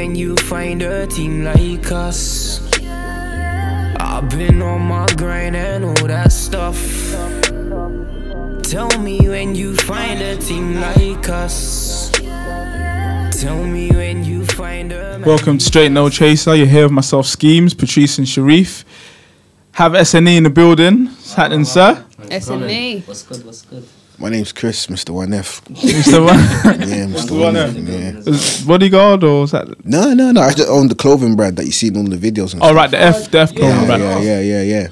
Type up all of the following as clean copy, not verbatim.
when you find a team like us. I've been on my grind and all that stuff. Tell me when you find a team like us. Tell me when you find a... Welcome to Straight No Chaser. You're here with myself, Schemes, Patrice and Sharif. Have SNE in the building. What's happening, sir? SNE. What's good, what's good? My name's Chris, Mr. 1F. Mr. One? Yeah, Mr. 1F. Yeah. Is bodyguard or is that... No. I just own the clothing brand that you see in all the videos and Oh, stuff. right, the F clothing brand. Yeah.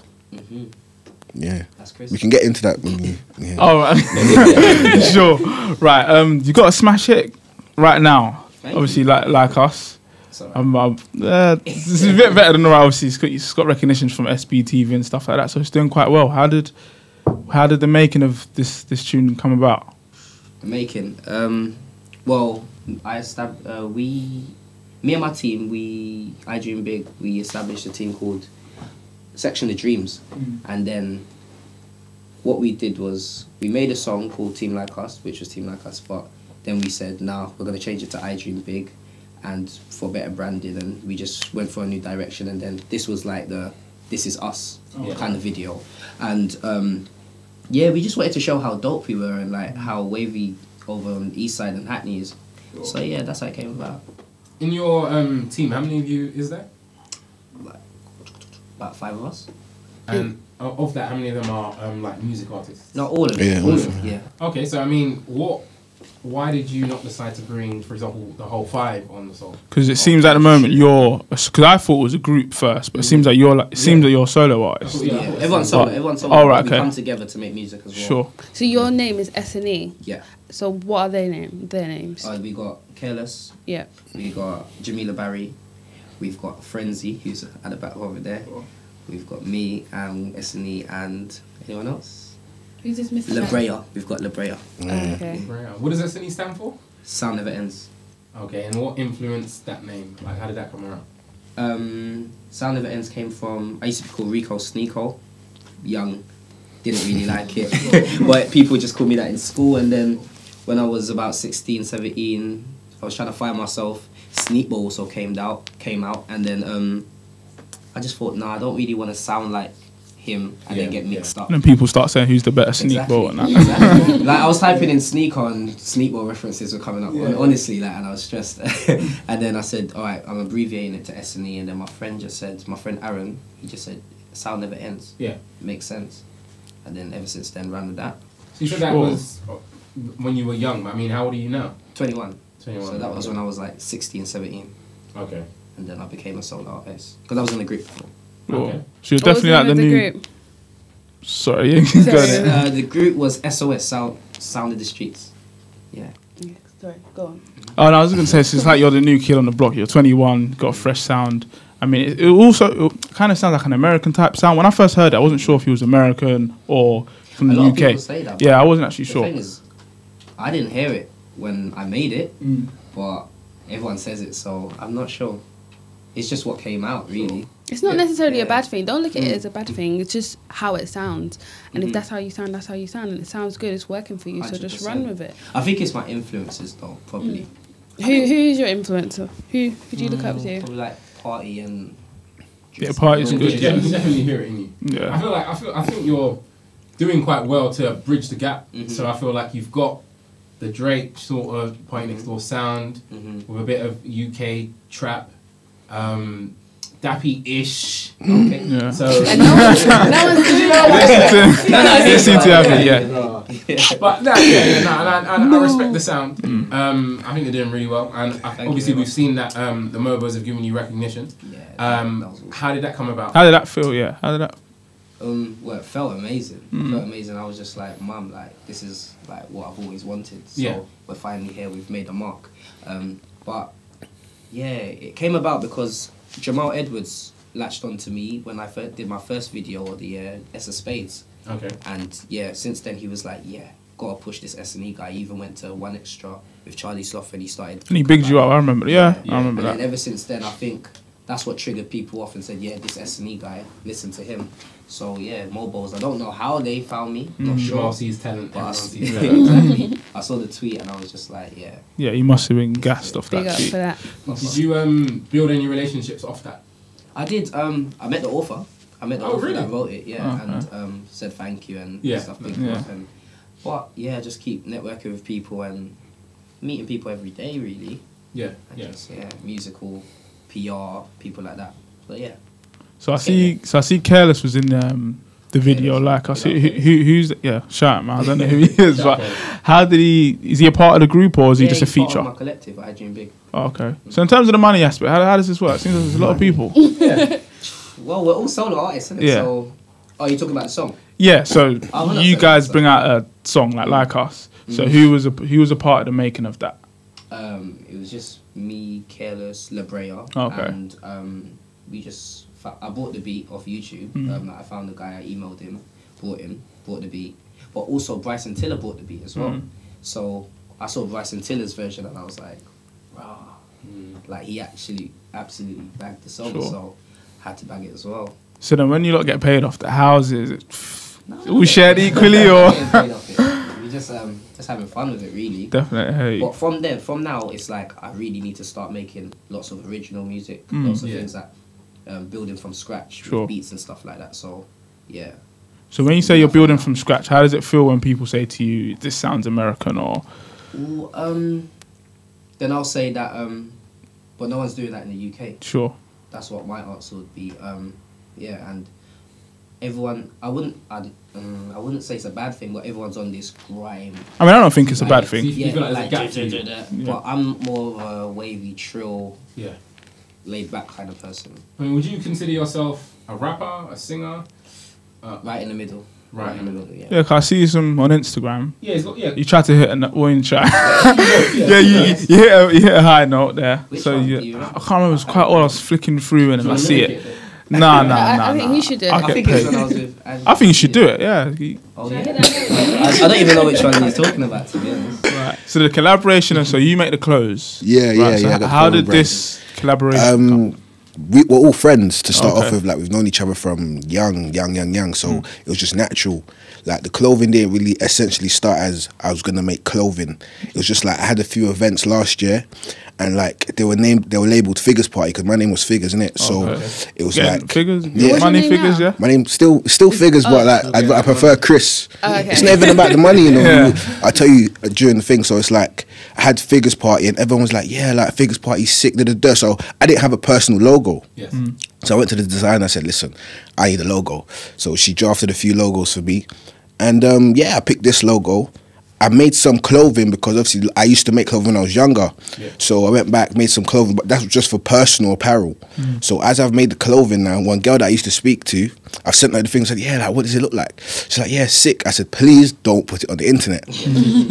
Yeah. That's Chris. We can get into that when you... Yeah. Oh, right. Sure. Right, you got a smash hit right now. Thank Obviously, you. like us. It's alright. This is a bit better than the obviously. It's got recognition from SBTV and stuff like that, so it's doing quite well. How did the making of this tune come about? The making. Well, me and my team, I Dream Big, we established a team called Section of Dreams. And then what we did was we made a song called Team Like Us, which was Team Like Us, but then we said, nah, we're going to change it to I Dream Big and for better branding, and we just went for a new direction, and then this was like the This Is Us kind of video. And yeah, we just wanted to show how dope we were and like how wavy over on the east side and HACKNEY'S. Sure. So yeah, that's how it came about. In your team, how many of you is there? Like, about 5 of us. And of that, how many of them are like music artists? Not all of them. Yeah, All of them. Yeah. Okay, so I mean, why did you not decide to bring, for example, the whole 5 on the song? Because it seems at the moment because I thought it was a group first, but it seems like you're solo artist. Yeah, everyone's solo. Everyone's solo. Oh, right, We okay. come together to make music as well. Sure. So your name is SNE. Yeah. So what are their names? We got Careless. Yeah. We got Jamila Barry. We've got Frenzy, who's at the back over there. We've got me and SNE and anyone else? Who's this Mr. La Brea. We've got La Brea. Okay. What does SNE stand for? Sound Never Ends. Okay, and what influenced that name? Like, how did that come around? Sound Never Ends came from, I used to be called Rico Sneeko. Young, didn't really like it. But people just called me that in school, and then when I was about 16, 17, I was trying to find myself. Sneakball also came out, and then I just thought, nah, I don't really want to sound like him and then get mixed up. And then people start saying who's the better sneak ball and that. Exactly. Like I was typing in Sneaker and Sneakball references were coming up. Honestly, like, and I was stressed. And then I said, all right, I'm abbreviating it to SNE. And then my friend Aaron, he just said, Sound Never Ends. Yeah. It makes sense. And then ever since then, ran with that. So you said that was when you were young, but I mean, how old are you now? 21. 21. So that was when I was like 16, 17. Okay. And then I became a solo artist. Because I was in a group before. Okay. So you're definitely like the new... group? Sorry, you can go there. The group was SOS, Sound of the Streets. Yeah. Sorry, go on. Oh, no, I was going to say, so it's like you're the new kid on the block. You're 21, got a fresh sound. I mean, it kind of sounds like an American type sound. When I first heard it, I wasn't sure if he was American or from the A lot of UK. people say that, Yeah, I wasn't actually the sure. thing is, I didn't hear it when I made it, but everyone says it, so I'm not sure. It's just what came out, really. It's not necessarily a bad thing. Don't look at it as a bad thing. It's just how it sounds. And if that's how you sound, that's how you sound. And it sounds good. It's working for you. So just run with it. I think it's my influences, though, probably. Who's your influencer? Who do you look up to? Probably like Party and... Yeah, Party's good. Yeah, you definitely hear it in you. Yeah. I think you're doing quite well to bridge the gap. So I feel like you've got the Drake sort of Party Next Door sound with a bit of UK trap, dappy-ish. Okay. Yeah. So And no one's Listen to Happy, yeah. But I respect the sound. I think they're doing really well, and obviously we've seen that the Mobos have given you recognition. How did that come about? How did that feel? Yeah. How did that? Well, it felt amazing. It felt amazing. I was just like, Mum, like, this is like what I've always wanted. So we're finally here. We've made a mark. But yeah, it came about because Jamal Edwards latched onto me when I did my first video of the S of Spades. Okay. And yeah, since then he was like, yeah, gotta push this SNE guy. He even went to One Extra with Charlie Sloth and he started. And he bigged you up. I remember. Yeah, I remember and that. then ever since then, I think that's what triggered people off and said, yeah, this SNE guy, listen to him. So yeah, mobiles. I don't know how they found me. Not sure. Jamal sees talent. But Exactly. I saw the tweet and I was just like, yeah. Yeah, you must have been gassed off Big that up tweet. for that. Did you build any relationships off that? I did. I met the author. I met the Oh, author really? that wrote it. Yeah, Oh, and said thank you and Yeah. stuff. Big Yeah. stuff. But yeah, just keep networking with people and meeting people every day. Really. Yeah. And Yeah. just, musical, PR, people like that. But yeah. So I see Careless was in the video. Careless. Like I see Yeah. who's shout him out. I don't know who he is, Shout but out. how did he? Is he a part of the group or is he Yeah, just a he's part feature? of my collective, I Dream Big. Oh, okay. So in terms of the money aspect, how does this work? Seems there's a lot of people. Well, we're all solo artists, isn't it? Yeah. So, you're talking about the song? Yeah. So Oh, we're not you saying guys so. bring out a song like us. So who was a part of the making of that? It was just me, Careless, Labrea, Okay. and we just. I bought the beat off YouTube. I found the guy, I emailed him, bought the beat. But also Bryson Tiller bought the beat as well. So I saw Bryson Tiller's version and I was like, wow. Like he actually absolutely bagged the song, Sure. so had to bag it as well. So then when you lot get paid off the houses, No, we shared equally or? Getting paid off it. We just having fun with it really. Definitely. Hey. But from now, it's like I really need to start making lots of original music, Mm. lots of Yeah. things that building from scratch, Sure. with beats and stuff like that. So, yeah. So when you say you're building from scratch, how does it feel when people say to you, "This sounds American"? Or Ooh, then I'll say that, but no one's doing that in the UK. sure, That's what my answer would be. Yeah, and everyone, I wouldn't say it's a bad thing, but everyone's on this grime. I mean, I don't think it's a bad thing. You feel like there's a gap for you. Yeah. But I'm more of a wavy, trill, Yeah. laid back kind of person. I mean, would you consider yourself a rapper, a singer? Right in the middle. Right in the middle. yeah. Yeah, 'cause I see some on Instagram. Yeah, it's got, yeah. You try to hit an oil try. yeah, you hit a high note there. Which So one you, do you I remember? can't remember. It was quite old. I was flicking through and then I see it. Nah. I think he should do it. I'll I get think it's paid. when I was with. I think you should do it. Yeah. Oh, yeah. I don't even know which one he's talking about, to be honest. Right. So the collaboration, and so you make the clothes. Yeah, Right, yeah, so yeah. I got How the did brand. this collaboration come? We were all friends to start Okay. off with. Like we've known each other from young. So it was just natural. Like the clothing didn't really essentially start as I was gonna make clothing. It was just like I had a few events last year, and like they were labeled Figures Party because my name was Figures, innit? So Okay. it was Getting like figures, Yeah. What's money your name figures, now? yeah. my name still Figures, but like I prefer Chris. Oh, okay. It's not even about the money, you know. Yeah. I tell you during the thing, so it's like I had Figures Party, and everyone was like, "Yeah, like Figures Party's sick." So I didn't have a personal logo. Yes. So I went to the designer. I said, "Listen, I need a logo." So she drafted a few logos for me, and I picked this logo. I made some clothing because obviously I used to make clothing when I was younger. Yeah. So I went back, made some clothing, but that's just for personal apparel. So as I've made the clothing now, one girl that I used to speak to, I've sent her the thing and said, "Yeah, like what does it look like?" She's like, "Yeah, sick." I said, "Please don't put it on the internet."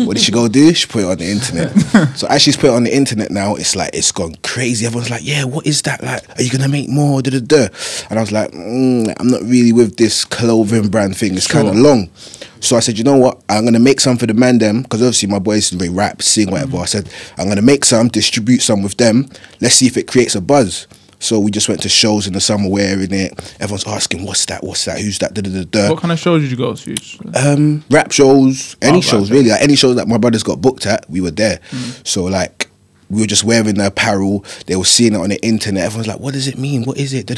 What did she go do? She put it on the internet. So as she's put it on the internet now, it's like it's gone crazy. Everyone's like, "Yeah, what is that? Like, are you gonna make more?" And I was like, I'm not really with this clothing brand thing. It's kind of long. So I said, you know what? I'm gonna make some for the man them because obviously my boys they rap, sing, whatever. I said I'm gonna make some, distribute some with them. Let's see if it creates a buzz. So we just went to shows in the summer wearing it. Everyone's asking, "What's that? What's that? Who's that?" What kind of shows did you go to? Rap shows, any shows rap really. Like any shows that my brothers got booked at, we were there. So like we were just wearing the apparel. They were seeing it on the internet. Everyone's like, "What does it mean? What is it?"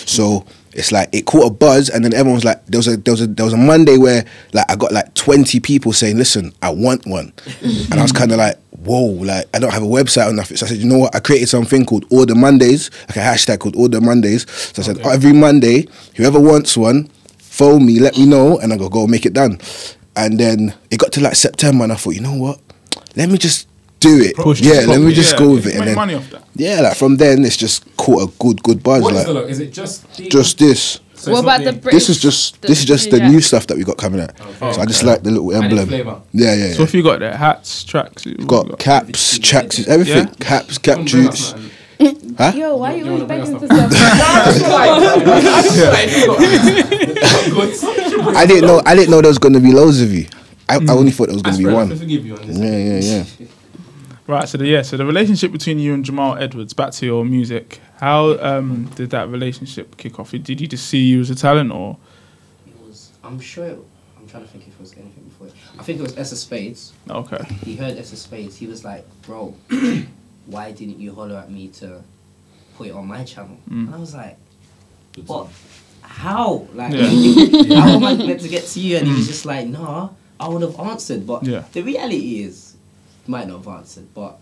So it's like it caught a buzz, and then everyone was like, there was a Monday where like I got like 20 people saying, "Listen, I want one," and I was kind of like, "Whoa!" Like I don't have a website or nothing. So I said, "You know what? I created something called Order Mondays, like a hashtag called Order Mondays." So I said, every Monday, whoever wants one, phone me, let me know, and I go make it done. And then it got to like September, and I thought, you know what? Let me just do it. Push yeah, this let me properly, just yeah. go with You it. And make then, money off that. yeah, like from then it's just caught a good buzz. What is like the look? Is it just the... just this. So What it's not about the British? This is just the new stuff that we got coming out. Okay. So I just like the little Added emblem. flavour. Yeah. So if you got there, hats, tracks, Got caps, tracksuits, everything. Yeah. Caps, cap Couldn't bring us shoots. nothing. Huh? Yo, why are You you wanna always bring begging us for stuff? I didn't know there was gonna be loads of you. I only thought there was gonna be I one. forgive you on this. Yeah. Right, so the relationship between you and Jamal Edwards, back to your music, How did that relationship kick off? Did he just see you as a talent, or? It was. I'm sure. I'm trying to think if it was anything before. I think it was S of Spades. Okay. He heard S of Spades. He was like, "Bro, why didn't you holler at me to put it on my channel?" And I was like, "What? How? Like, how am I meant to get to you?" And he was just like, "Nah, I would have answered." But the reality is, you might not have answered, but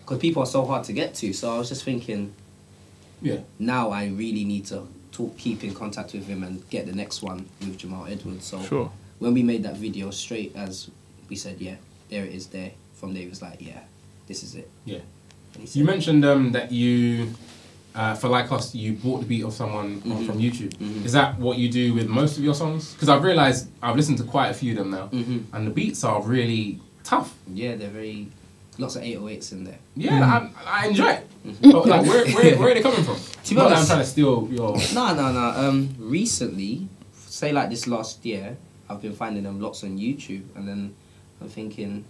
because people are so hard to get to. So I was just thinking, now I really need to keep in contact with him and get the next one with Jamal Edwards. So when we made that video, straight as we said, there it is there. From there, he was like, this is it. Yeah. You mentioned that you, for Like Us, you bought the beat of someone from YouTube. Is that what you do with most of your songs? Because I've realised I've listened to quite a few of them now, and the beats are really tough. Yeah, they're very... Lots of 808s in there. Yeah, I enjoy it. But like, where are they coming from? To be honest, I'm trying to steal your... No. Recently, say like this last year, I've been finding them lots on YouTube, and then I'm thinking,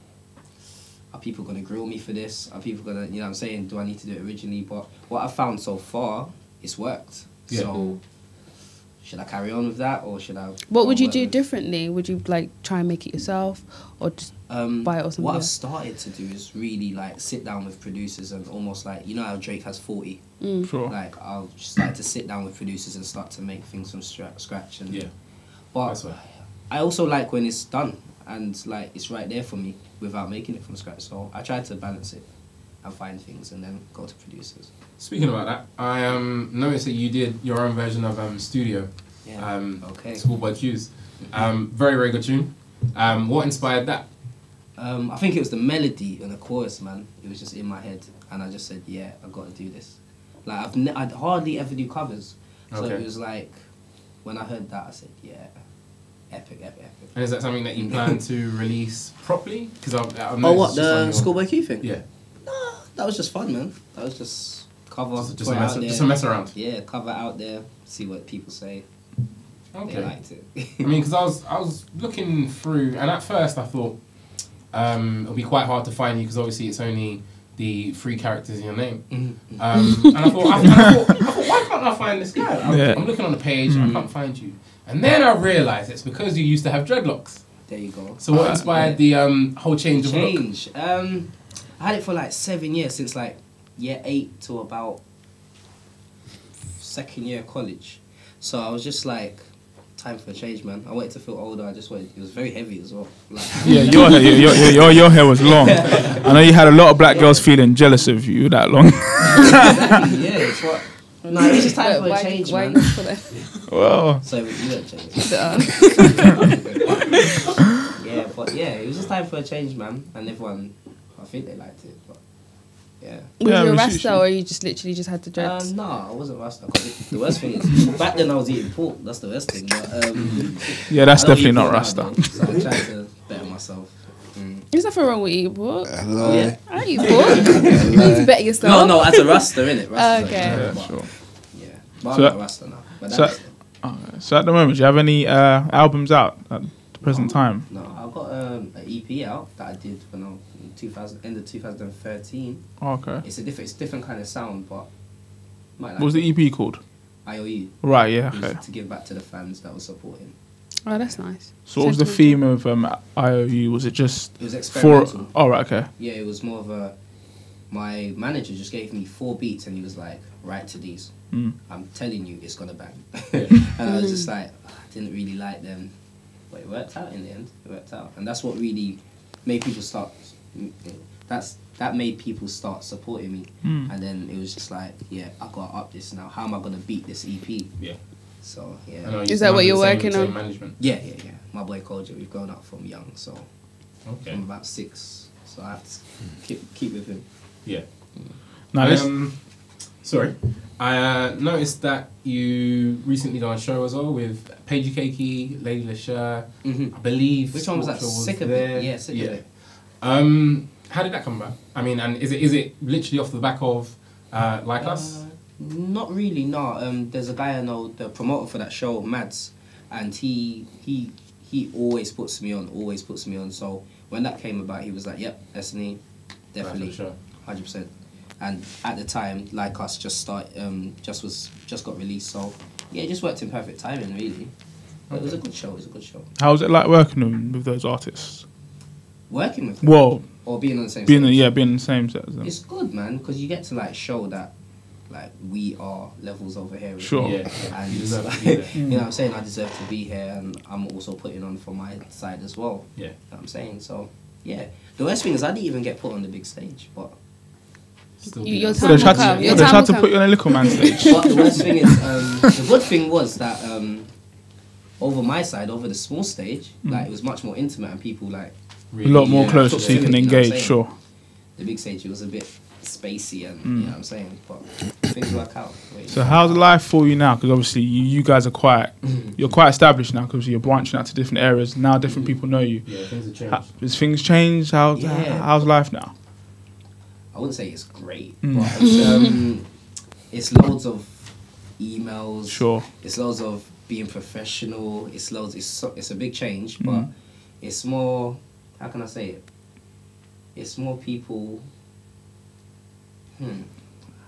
are people going to grill me for this? Are people going to, you know what I'm saying, do I need to do it originally? But what I've found so far, it's worked. Yeah. So, should I carry on with that, or should I... What would you do differently? Would you like try and make it yourself, or just buy it or something? What I've started to do is really like sit down with producers and almost like, you know how Drake has 40? Sure. Like, I'll start to sit down with producers and start to make things from scratch. And but I also like when it's done and like it's right there for me without making it from scratch. So I try to balance it and find things and then go to producers. Speaking about that, I noticed that you did your own version of Studio. Yeah. Okay. Schoolboy Q's. Very, very good tune. What inspired that? I think it was the melody and the chorus, man. It was just in my head, and I just said, "Yeah, I've got to do this." Like I'd hardly ever do covers, so it was like when I heard that, I said, "Yeah, epic." And is that something that you plan to release properly? Because I've what the Schoolboy Q thing? Yeah. No, that was just fun, man. That was just cover, just a mess around. Yeah, cover out there, see what people say. Okay. They liked it. I mean, because I was looking through, and at first I thought it'll be quite hard to find you because obviously it's only the 3 characters in your name. And I thought, why can't I find this guy? I'm looking on the page, I can't find you. And then I realised it's because you used to have dreadlocks. There you go. So what inspired the whole change of look? I had it for like 7 years, since like year 8 to about 2nd year college. So I was just like, time for a change, man. I wanted to feel older. I just wanted. It was very heavy as well. Like, yeah, your hair was long. I know you had a lot of black girls feeling jealous of you that long. Exactly. Yeah, it's what. No, it was just time for a change, man. Well. So you don't change. Yeah, but it was just time for a change, man. And everyone, I think they liked it, but. Yeah. Was you a Rasta or you just literally just had the dreads? No, I wasn't Rasta. The worst thing is, back then I was eating pork. That's the worst thing. But, yeah, that's definitely not Rasta. So I'm trying to better myself. There's nothing wrong with eating pork. Hello. Yeah. I eat pork. You need to better yourself. No, as a Rasta, innit? Rasta, okay. Yeah, but, sure. Yeah, but I'm not Rasta now. But so at the moment, do you have any albums out at the present time? No, I've got an EP out that I did when I was end of 2013. Oh, okay. It's different kind of sound, but what was the EP called? IOU. Right, yeah, okay. To give back to the fans that were supporting. Oh, that's nice. So what was the theme of IOU? Was it just... It was experimental. Oh, right, okay. Yeah, it was more of a... My manager just gave me 4 beats and he was like, write to these. I'm telling you, it's going to bang. And I was just like, I didn't really like them. But it worked out in the end. It worked out. And that's what really made people start... That made people start supporting me. And then it was just like, yeah, I got to up this now. How am I going to beat this EP? Yeah. So, yeah. Is that what you're working on? Management? Yeah. My boy Koja, we've grown up from young, so from about 6. So I have to keep with him. Yeah. Now, sorry. I noticed that you recently done a show as well with Paige Keiki, Lady Lashur, I believe. Which one was that? Sick of It. Yeah, Sick of It. How did that come about? I mean, and is it literally off the back of Like Us? Not really, no. There's a guy I know, the promoter for that show, Mads, and he always puts me on. So when that came about, he was like, "Yep, SNE, definitely, 100%." and at the time, like us, just got released. So yeah, it just worked in perfect timing, really. But it was a good show. It was a good show. How was it like working with those artists? Working with them, Well, or being on the same. being stage. being in the same set as them. It's good, man, because you get to like show that like we are levels over here. with Sure. me. Yeah. And You it's deserve to like, be there. you know what I'm saying? I deserve to be here, and I'm also putting on for my side as well. Yeah. You know what I'm saying? So, yeah. The worst thing is I didn't even get put on the big stage, but Still You- be your there. time They will tried come. to, Your they time tried will to come. put you on a little man stage. but the worst thing is the good thing was that over my side, over the small stage, like it was much more intimate and people like A lot more Yeah, closer took so you to can it, you know what I'm engage, saying? sure. the big stage. It was a bit spacey and you know what I'm saying, but things work out. So how's life for you now? Because obviously you guys are you're quite established now because you're branching out to different areas. Now different people know you. Yeah, things have changed. Has things changed? Yeah. How's life now? I wouldn't say it's great, Mm. but it's loads of emails. Sure. It's loads of being professional. It's loads. It's a big change, but it's more. How can I say it? It's more people.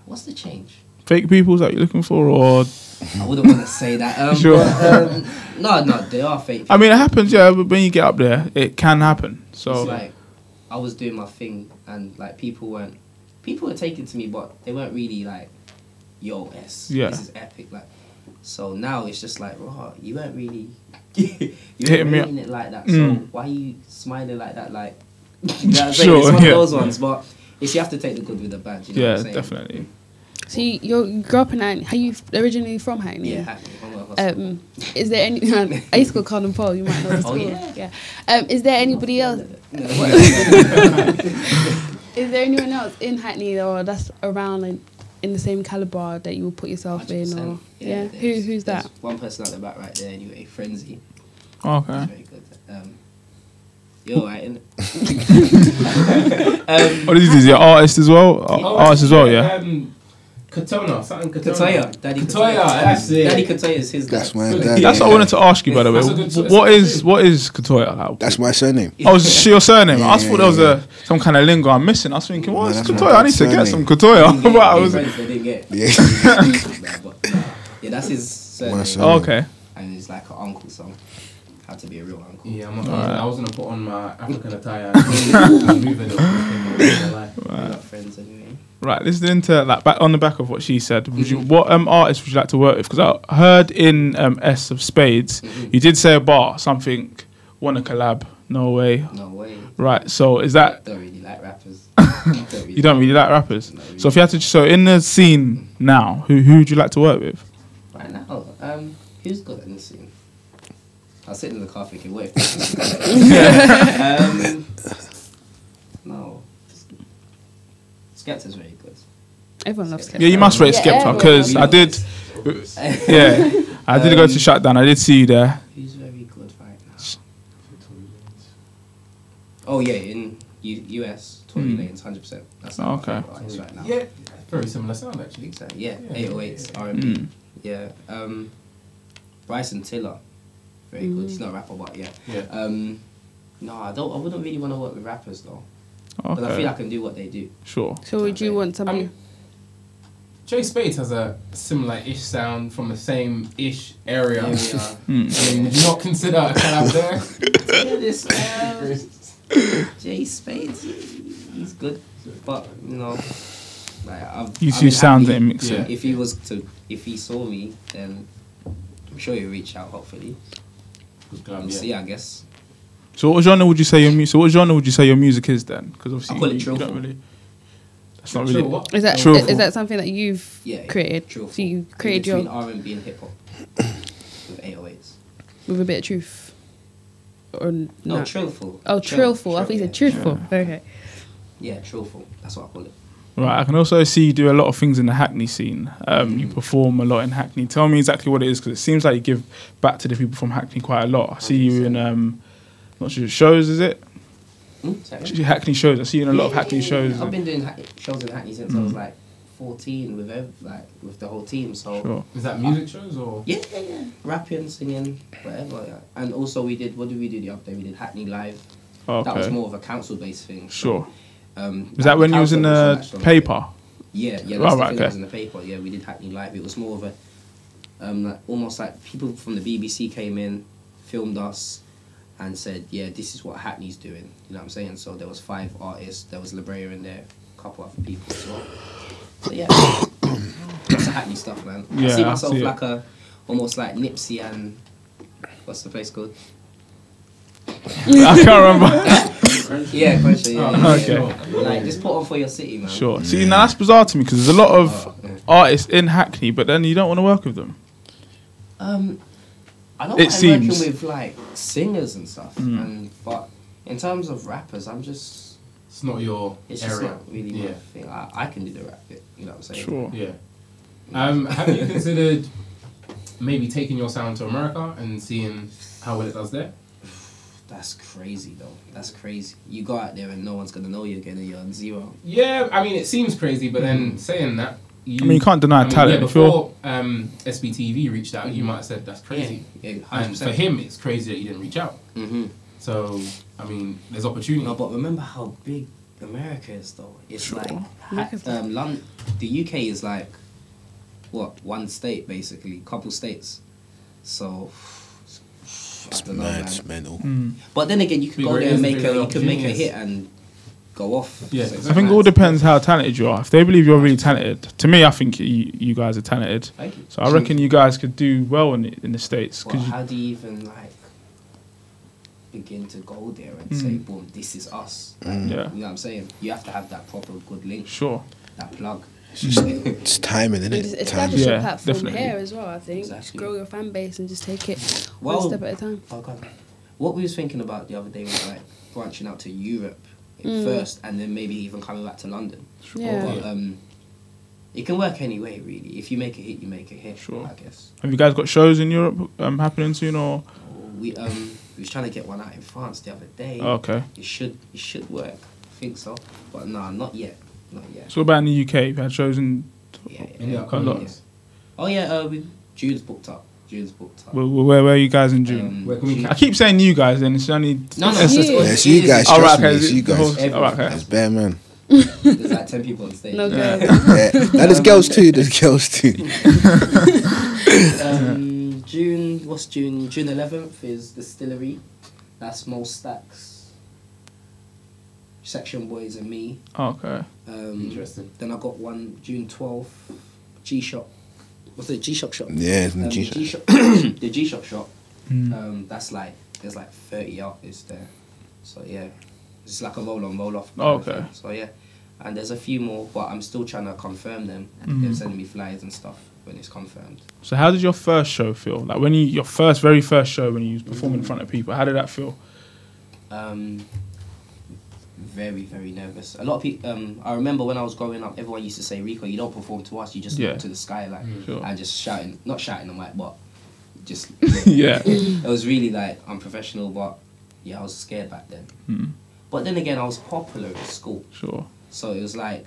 What's the change? Fake people that you're looking for, or I wouldn't want to say that. Sure. But, no, they are fake. I mean, it happens. Yeah, but when you get up there, it can happen. So It's like I was doing my thing, and like people were taking to me, but they weren't really like, "Yo, Yeah. this is epic." Like, so now it's just like, "Raw, you weren't really, you Hitting weren't me up. meaning it like that. Mm. So why are you smiling like that?" Like, you know what I'm saying? Sure, It's one yeah. of those ones, but it's you have to take the good with the bad. You know yeah, what I'm saying? definitely. So you grew up in Hackney. Are you originally from Hackney? Yeah, Hackney. I'm a hospital. Is there any? I used to go Carden Paul. You might know the Oh, school. yeah. Is there anybody else? No. Is there anyone else in Hackney or that's around like, in the same caliber that you would put yourself in? 100%. Or yeah, there's- who's that? there's one person at the back right there. Anyway, Frenzy. Okay. Very good. You're right, innit? What is this? Your artist as well? Artist as well, yeah. Katona, something Katoya, Daddy Katoya, Katoya. that's it. Daddy Katoya is his That's dad. my Yeah. dad. That's what I wanted to ask you, by the way. That's a good choice. What is Katoya? Like, That's my surname. oh, is she your surname? Yeah, I just thought there was yeah. some kind of lingo I'm missing. I was thinking, what No, is that's my Katoya? I need to get dad's some surname. Katoya. But I His was, friends, they didn't get. Yeah. But, yeah, that's his surname. My surname. oh, okay. And he's like an uncle, so had to be a real uncle. Yeah, I was gonna put on my African attire and move it up. We're not friends anyway. Right, listening to like back on the back of what she said, would you, what artist would you like to work with? Because I heard in S of Spades, you did say a bar, something, want to collab, no way. No way. Right, so is that, Don't really like rappers. you don't really like rappers? Not really. So if you had to, so in the scene now, who would you like to work with? Right now, who's good in the scene? I was sitting in the car thinking, what if no. Skepta's very good. Everyone loves Skepta. Yeah, you must rate Yeah, Skepta, everyone because I loves did, yeah, I did go to Shutdown, I did see you there. Who's very good right now? Oh yeah, in US, Tory Lanez, 100%. That's my Okay. favourite artist right now. Yeah, very similar sound actually. Exactly. Yeah, 808s, R&B. Yeah. Bryson Tiller, very good. He's not a rapper, but yeah. Yeah. No, I wouldn't really want to work with rappers though. But I feel Okay, I can do what they do. sure. So would you want I somebody? mean, Jay Spades has a similar-ish sound from the same-ish area. Here we are. I mean, would you not consider a collab there? Yeah, this Jay Spades, he's good, but you know, like You I'm two sound happy. that mix Yeah. it. If he saw me, then I'm sure he'll reach out. Hopefully, Good collab, we'll yeah. see. I guess. So what genre would you say your music? So what genre would you say your music is then? Because obviously I call it you don't trillful. really. That's not True, really. what? Is that Trillful. is that something that you've Yeah, created? truthful. So you created between your R&B and hip hop with 808s. with a bit of truth, or No, not? trillful. Oh, trillful. I think you said truthful. Okay. Yeah, trillful. That's what I call it. Right, I can also see you do a lot of things in the Hackney scene. You perform a lot in Hackney. Tell me exactly what it is, because it seems like you give back to the people from Hackney quite a lot. I see you in not sure shows, is it? Second. Hackney shows. I see you in a lot of Hackney shows. I've been doing shows in Hackney since I was like 14 with the whole team. So Sure. Is that music shows or? yeah, rapping, singing, whatever. Yeah. And also we did. What did we do the other day? We did Hackney Live. Okay. That was more of a council-based thing. Sure. So, Was that when you was in council the also matched on paper? Yeah, that's Right, the right, thing that okay. was in the paper. Yeah, we did Hackney Live. It was more of a, like, almost like people from the BBC came in, filmed us, and said, yeah, this is what Hackney's doing. You know what I'm saying? So there was 5 artists. There was Librea in there, a couple other people as well. So yeah, that's the Hackney stuff, man. I Yeah, see I myself see it. like almost like Nipsey and what's the place called? I can't remember. Yeah, Cruncher. Yeah, Oh, yeah, okay. yeah. Like just put on for your city, man. Sure. See, now that's bizarre to me because there's a lot of Yeah. artists in Hackney, but then you don't want to work with them. I don't It mind seems. working with like singers and stuff, but in terms of rappers, It's not your it's area. just not really my Yeah. thing. I can do the rap bit, you know what I'm saying? Sure. Yeah. Have you considered maybe taking your sound to America and seeing how well it does there? That's crazy though. That's crazy. You go out there and no one's gonna know you again, and you're on zero. Yeah, I mean, it seems crazy, but then saying that, I mean, you can't deny talent. Yeah, If you're- before SBTV reached out, you might have said that's crazy. Yeah, And for 100%. him, it's crazy that he didn't reach out. Mm-hmm. So, I mean, there's opportunity. No, but remember how big America is though. It's Sure. like America's the UK is like what, one state basically, couple states. So I It's don't know, mad, man. it's mental. But then again, you can Big go there raise, and make big a opportunities. hit and go off. Yeah, So it's I think mad. all depends how talented you are. If they believe you're really talented, to me, I think you guys are talented. Thank you. So I reckon you guys could do well in the States. Well, 'cause how do you even like begin to go there and say, boom, this is us? Like, Yeah. You know what I'm saying? You have to have that proper good link, Sure. that plug. It's timing, isn't And just it? Time. establish Yeah, a platform definitely. here as well, I think. Exactly. Just grow your fan base and just take it Well- one step at a time. Oh God. What we was thinking about the other day was like branching out to Europe first, and then maybe even coming back to London. Yeah. But, it can work any way, really. If you make a hit, you make a hit. Sure. I guess. Have you guys got shows in Europe happening soon or? We was trying to get one out in France the other day. Okay. It should work. I think so. But no, not yet. Not yet. So what about in the UK? You've had shows in. Yeah. Yeah, quite a lot. Yeah. Oh yeah. June's booked up. Where are you guys in June? Where can we June- I keep saying you guys, then it's only. No, it's just- you. Yeah, it's you guys, Oh, right, trust me, okay. it's you guys. Oh, right, okay. It's bare, man. There's like 10 people on stage. No girls. Yeah. Now there's girls too, there's girls too. June. What's June? June 11th is Distillery. That's Mo Stacks, Section Boys, and me. Oh, okay. Interesting. Then I got one June 12th. G Shop. What's the G Shop shop? Yeah, it's in The G-Shock. G Shop. The G Shop shop. Mm. That's like there's like 30 artists there. So yeah, it's like a roll on, roll off. Oh, kind of okay. thing. So yeah, and there's a few more, but I'm still trying to confirm them. Mm. They're sending me flyers and stuff when it's confirmed. So how did your first show feel? Like when your very first show when you was performing in front of people, how did that feel? Very, very nervous. A lot of people. I remember when I was growing up, everyone used to say, "Rico, you don't perform to us. You just Yeah. look to the sky, like, Sure. and just shouting, not shouting on mic, but just." Yeah. It was really like unprofessional, but yeah, I was scared back then. Mm. But then again, I was popular at school, Sure. so it was like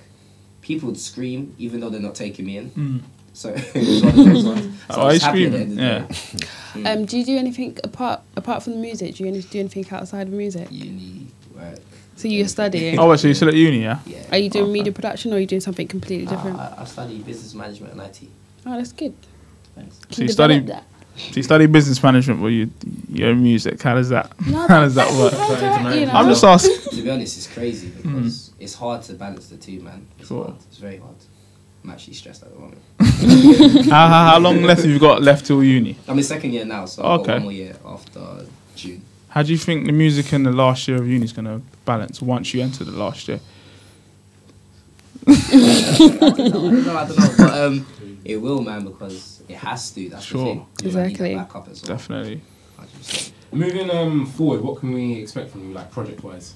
people would scream even though they're not taking me in. Mm. So it was one of those ones. So Oh, I was I happy at the scream. end of the Yeah. day. Do you do anything apart from the music? Do you do anything outside of music? Uni, work. So you're studying. Oh, wait, so you're still at uni, yeah? Yeah. Are you doing Okay. media production or are you doing something completely different? I study business management and IT. Oh, that's good. Thanks. So you Develop study, that. so you study business management, but your own music. How does that? No, How does that work? you know. I'm just asking. To be honest, it's crazy because it's hard to balance the two, man. It's Sure. hard. It's very hard. I'm actually stressed at the moment. How long left have you got left till uni? I'm in second year now, so I've got Okay. one more year after June. How do you think the music and the last year of uni is going to balance once you enter the last year? I don't know, but it will, man, because it has to. That's Sure. the thing. You Exactly. need that backup as well. Definitely. 100%. Moving forward, what can we expect from you, like project-wise?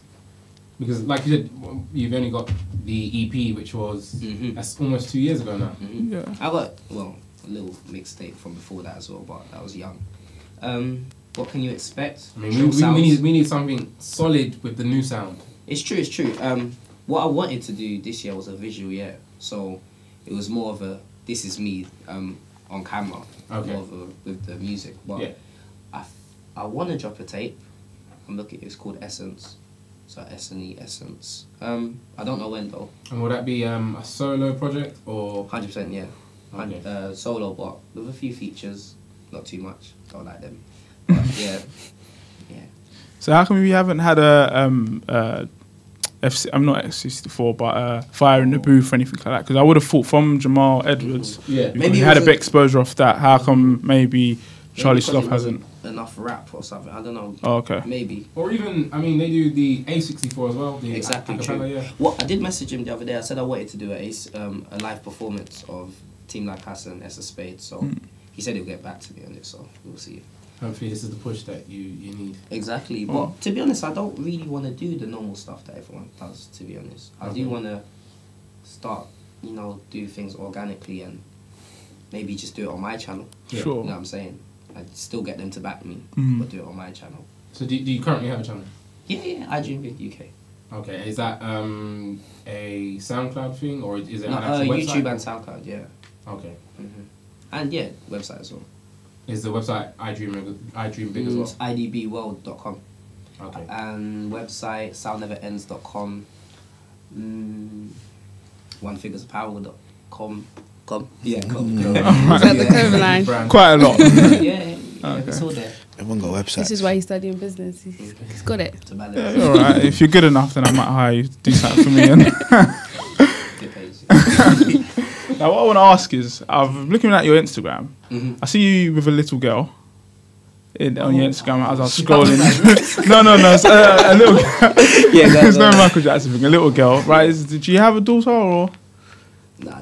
Because, like you said, you've only got the EP, which was that's almost 2 years ago now. Yeah. I got a little mixtape from before that as well, but that was young. What can you expect? I mean, True we sounds. need something solid with the new sound. It's true. It's true. What I wanted to do this year was a visual year, so it was more of a this is me on camera, Okay. more of a, with the music. But Yeah. I want to drop a tape. I'm looking. It's called Essence. So SNE, Essence. I don't know when though. And will that be a solo project or? 100%, yeah. Okay. Solo, but with a few features. Not too much. Don't like them. But yeah. So how come we haven't had a I'm not X64, but Fire in the Booth or anything like that? Because I would have thought from Jamal Edwards, Yeah. he had a bit exposure off that. How come maybe Charlie because Sloth it hasn't? wasn't enough rap or something. I don't know. Oh, okay. Maybe. Or even, I mean, they do the A64 as well. The Exactly acapella, true. yeah. What I did message him the other day. I said I wanted to do a live performance of Team Like Hassan, S a Spade. So he said he'll get back to me on it. So we'll see. Hopefully this is the push that you need. Exactly. But to be honest, I don't really want to do the normal stuff that everyone does. To be honest, I do want to start, do things organically and maybe just do it on my channel. Yeah. Sure. You know what I'm saying? I'd still get them to back me, but do it on my channel. So do you currently have a channel? Yeah, I Dream Big UK. Okay, is that a SoundCloud thing or is it No, an actual website? YouTube and SoundCloud, yeah. Okay. And yeah, website as well. Is the website I Dream Big as well? It's idbworld.com. Okay. And website soundneverends.com. Onefigurespower.com. Yeah, com. Is that the clothing line? Brand. Quite a lot. Yeah, it's all there. Everyone got This websites. is why he's studying business. He's got it. It's a balance. Yeah, all right. If you're good enough, then I might hire you to do something for me. And Good page. now, what I want to ask is, I'm looking at your Instagram. I see you with a little girl on your Instagram as I was scrolling. no, it's a little girl. Yeah, There's no Michael Jackson thing. A little girl, right? Did you have a daughter or? Nah.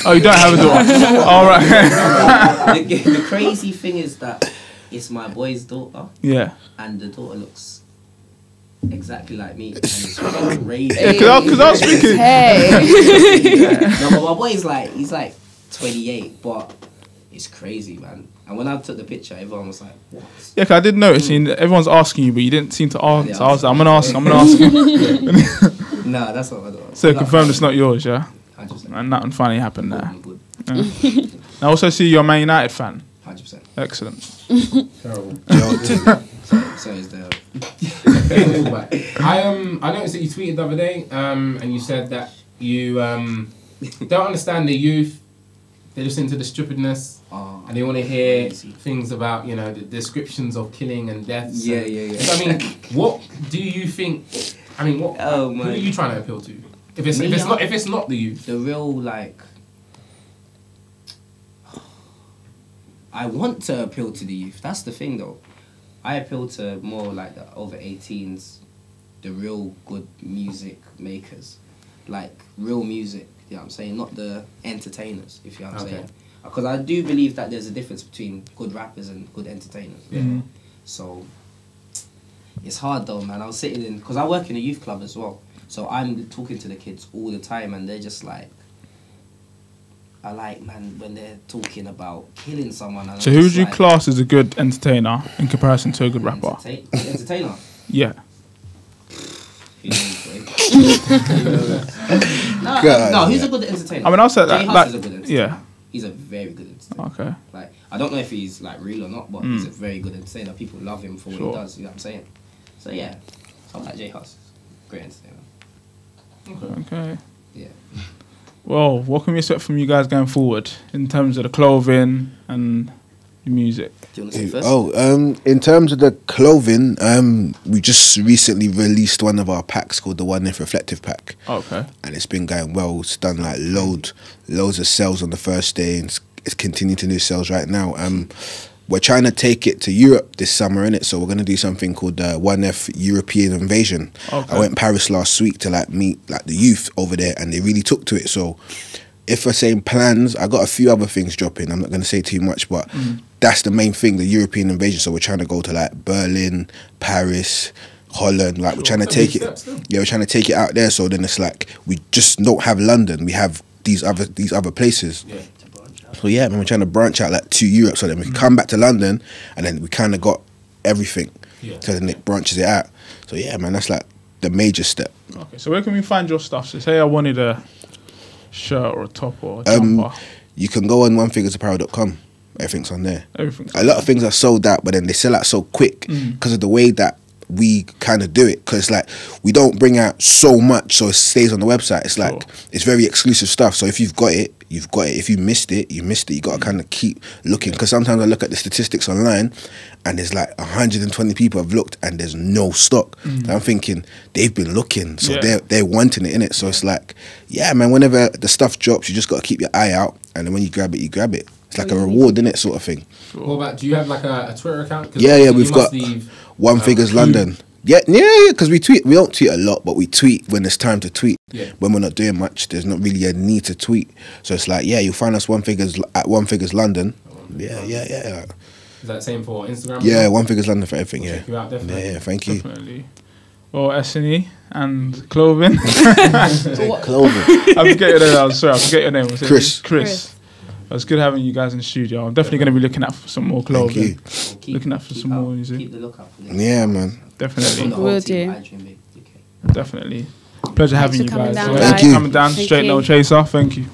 Oh, you don't have a daughter. All right. The crazy thing is that it's my boy's daughter, Yeah. and the daughter looks exactly like me, and it's crazy. Yeah, because I was thinking. Hey. No, but my boy is he's 28, but it's crazy, man. And when I took the picture, everyone was like, "What?" Yeah, 'cause I did notice everyone's asking you, but you didn't seem to answer. Yeah, I was like, I'm gonna ask you. Nah, that's not my daughter. So confirmed it's not yours, yeah. 100%. And nothing funny happened there. Good. I also see you're a Man United fan. 100%. Excellent. Terrible. So is the I noticed that you tweeted the other day, and you said that you don't understand the youth. They listen to the stupidness, and they want to hear things about the descriptions of killing and deaths. Yeah. So, I mean, what do you think? I mean, what? Oh, who man. are you trying to appeal to? If it's not the youth. the real I want to appeal to the youth. That's the thing, though. I appeal to more like the over 18s, the real good music makers, like real music. You know what I'm saying? Not the entertainers. If you know what I'm saying. Because I do believe that there's a difference between good rappers and good entertainers. Yeah. So it's hard though, man. I was sitting in, because I work in a youth club as well. So I'm talking to the kids all the time, and they're just like, I like, man, when they're talking about killing someone. And So I'm who just would you like, class as a good entertainer in comparison to a good rapper? Entertainer. Yeah. Who knows, boy? God, No, he's yeah. a good entertainer. I mean, I'll say Jay that. Huss is a good entertainer. Yeah. He's a very good entertainer. Okay. Like, I don't know if he's like real or not, but he's a very good entertainer. People love him for what Sure. he does. You know what I'm saying? So yeah, someone like Jay Huss, great entertainer. Okay. Yeah. Well, what can we expect from you guys going forward in terms of the clothing and the music? Do you want to say first? In terms of the clothing, we just recently released one of our packs called the One If Reflective Pack, Okay. and it's been going well. It's done like loads of sales on the first day, and it's continuing to do sales right now. We're trying to take it to Europe this summer, innit? So we're going to do something called 1F European Invasion. Okay. I went Paris last week to like meet like the youth over there, and they really took to it. So if we're saying plans, I got a few other things dropping. I'm not going to say too much, but that's the main thing, the European invasion. So we're trying to go to like Berlin, Paris, Holland. Like we're trying to take it. Yeah, we're trying to take it out there. So then it's like we just don't have London. We have these other places. Yeah. So yeah, man, we're trying to branch out like to Europe, so then we can come back to London, and then we kind of got everything. Yeah. So then it branches it out. So yeah, man, that's like the major step. Okay. So where can we find your stuff? So say I wanted a shirt or a top or a jumper. You can go on onefiguresapparel.com. Everything's on there. Everything. A lot of things are sold out, but then they sell out so quick because of the way that we kind of do it, because like we don't bring out so much so it stays on the website. It's like it's very exclusive stuff. So if you've got it, you've got it. If you missed it, you missed it. You got to kind of keep looking, because sometimes I look at the statistics online and there's like 120 people have looked and there's no stock. And I'm thinking they've been looking, so they're wanting it, innit? So it's like, yeah, man, whenever the stuff drops, you just got to keep your eye out, and then when you grab it, you grab it. It's like a reward, innit, sort of thing. What about, do you have like a Twitter account? Yeah, we've got One Figures London. Yeah, because we don't tweet a lot, but we tweet when it's time to tweet. Yeah. When we're not doing much, there's not really a need to tweet. So it's like, yeah, you'll find us at One Figures London. Yeah. Is that the same for Instagram? Yeah, One Figures London for everything, Check you out, definitely. Yeah, thank you. Definitely. Or SNE and clothing. Clothing. I forget your name. Sorry, I forget your name. Was it Chris. Chris. It was good having you guys in the studio. I'm definitely going to be looking out for some more clothing. Thank you. Looking out for some more music. Keep the lookout for this. Yeah, man. Definitely. Will do. Definitely. Pleasure having you for coming guys. down, Thank you. Coming down, Thank straight you. no chaser. Thank you.